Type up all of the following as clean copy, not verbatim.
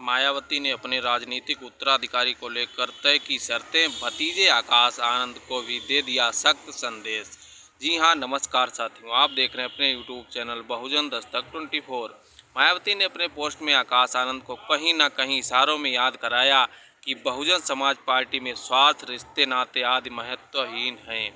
मायावती ने अपने राजनीतिक उत्तराधिकारी को लेकर तय की शर्तें, भतीजे आकाश आनंद को भी दे दिया सख्त संदेश। जी हां, नमस्कार साथियों, आप देख रहे हैं अपने यूट्यूब चैनल बहुजन दस्तक 24। मायावती ने अपने पोस्ट में आकाश आनंद को कहीं ना कहीं इशारों में याद कराया कि बहुजन समाज पार्टी में स्वार्थ, रिश्ते, नाते आदि महत्वहीन हैं।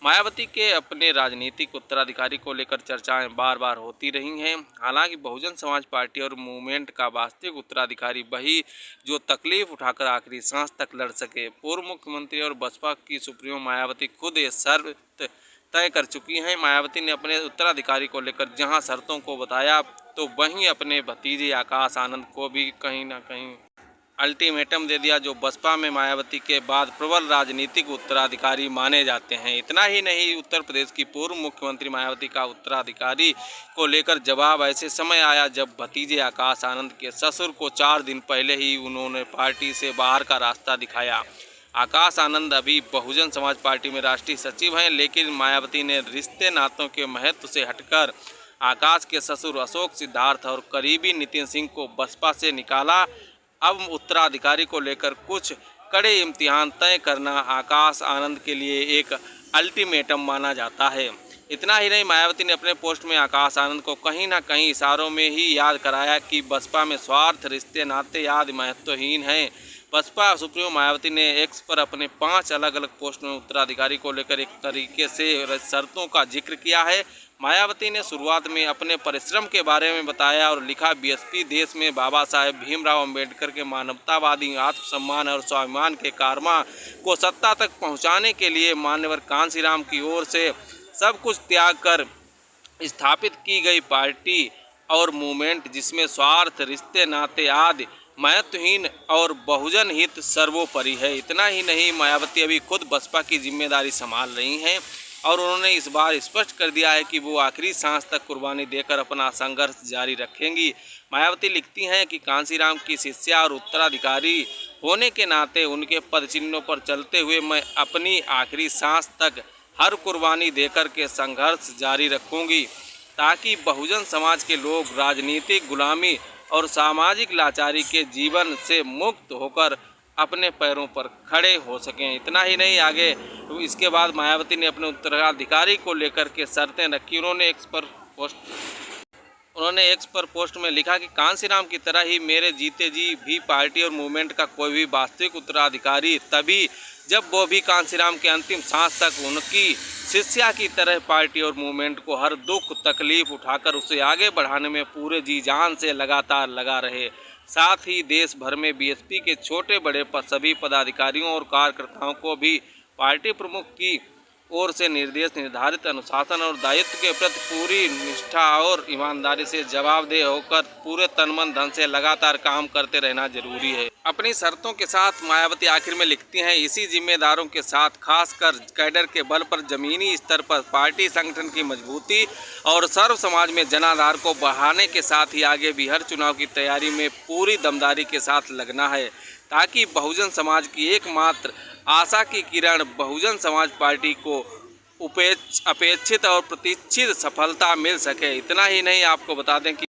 मायावती के अपने राजनीतिक उत्तराधिकारी को लेकर चर्चाएं बार बार होती रही हैं। हालांकि बहुजन समाज पार्टी और मूवमेंट का वास्तविक उत्तराधिकारी वही जो तकलीफ उठाकर आखिरी सांस तक लड़ सके। पूर्व मुख्यमंत्री और बसपा की सुप्रीमो मायावती खुद ये शर्त तय कर चुकी हैं। मायावती ने अपने उत्तराधिकारी को लेकर जहां शर्तों को बताया, तो वहीं अपने भतीजे आकाश आनंद को भी कहीं ना कहीं अल्टीमेटम दे दिया, जो बसपा में मायावती के बाद प्रबल राजनीतिक उत्तराधिकारी माने जाते हैं। इतना ही नहीं, उत्तर प्रदेश की पूर्व मुख्यमंत्री मायावती का उत्तराधिकारी को लेकर जवाब ऐसे समय आया जब भतीजे आकाश आनंद के ससुर को 4 दिन पहले ही उन्होंने पार्टी से बाहर का रास्ता दिखाया। आकाश आनंद अभी बहुजन समाज पार्टी में राष्ट्रीय सचिव हैं, लेकिन मायावती ने रिश्ते नातों के महत्व से हटकर आकाश के ससुर अशोक सिद्धार्थ और करीबी नितिन सिंह को बसपा से निकाला। अब उत्तराधिकारी को लेकर कुछ कड़े इम्तिहान तय करना आकाश आनंद के लिए एक अल्टीमेटम माना जाता है। इतना ही नहीं, मायावती ने अपने पोस्ट में आकाश आनंद को कहीं ना कहीं इशारों में ही याद कराया कि बसपा में स्वार्थ, रिश्ते, नाते आदि महत्वहीन हैं। बसपा सुप्रीमो मायावती ने एक्स पर अपने 5 अलग अलग पोस्ट में उत्तराधिकारी को लेकर एक तरीके से शर्तों का जिक्र किया है। मायावती ने शुरुआत में अपने परिश्रम के बारे में बताया और लिखा, बीएसपी देश में बाबा साहेब भीमराव अंबेडकर के मानवतावादी आत्मसम्मान और स्वाभिमान के कारवा को सत्ता तक पहुंचाने के लिए मान्यवर कांशीराम की ओर से सब कुछ त्याग कर स्थापित की गई पार्टी और मूवमेंट, जिसमें स्वार्थ, रिश्ते, नाते आदि महत्वहीन और बहुजन हित सर्वोपरि है। इतना ही नहीं, मायावती अभी खुद बसपा की जिम्मेदारी संभाल रही हैं और उन्होंने इस बार स्पष्ट कर दिया है कि वो आखिरी सांस तक कुर्बानी देकर अपना संघर्ष जारी रखेंगी। मायावती लिखती हैं कि कांशीराम की शिष्या और उत्तराधिकारी होने के नाते उनके पद चिन्हों पर चलते हुए मैं अपनी आखिरी सांस तक हर कुर्बानी देकर के संघर्ष जारी रखूंगी, ताकि बहुजन समाज के लोग राजनीतिक गुलामी और सामाजिक लाचारी के जीवन से मुक्त होकर अपने पैरों पर खड़े हो सकें। इतना ही नहीं, आगे इसके बाद मायावती ने अपने उत्तराधिकारी को लेकर के शर्तें रखी। उन्होंने एक्स पर पोस्ट में लिखा कि कांशीराम की तरह ही मेरे जीते जी भी पार्टी और मूवमेंट का कोई भी वास्तविक उत्तराधिकारी तभी जब वो भी कांशीराम के अंतिम सांस तक उनकी शिष्या की तरह पार्टी और मूवमेंट को हर दुख तकलीफ उठाकर उसे आगे बढ़ाने में पूरे जी जान से लगातार लगा रहे। साथ ही देश भर में बीएसपी के छोटे बड़े सभी पदाधिकारियों और कार्यकर्ताओं को भी पार्टी प्रमुख की ओर से निर्देश, निर्धारित अनुशासन और दायित्व के प्रति पूरी निष्ठा और ईमानदारी से जवाबदेह होकर पूरे तन मन धन से लगातार काम करते रहना जरूरी है। अपनी शर्तों के साथ मायावती आखिर में लिखती हैं, इसी जिम्मेदारों के साथ खासकर कैडर के बल पर जमीनी स्तर पर पार्टी संगठन की मजबूती और सर्व समाज में जनाधार को बढ़ाने के साथ ही आगे भी हर चुनाव की तैयारी में पूरी दमदारी के साथ लगना है, ताकि बहुजन समाज की एकमात्र आशा की किरण बहुजन समाज पार्टी को अपेक्षित और प्रतीक्षित सफलता मिल सके। इतना ही नहीं, आपको बता दें कि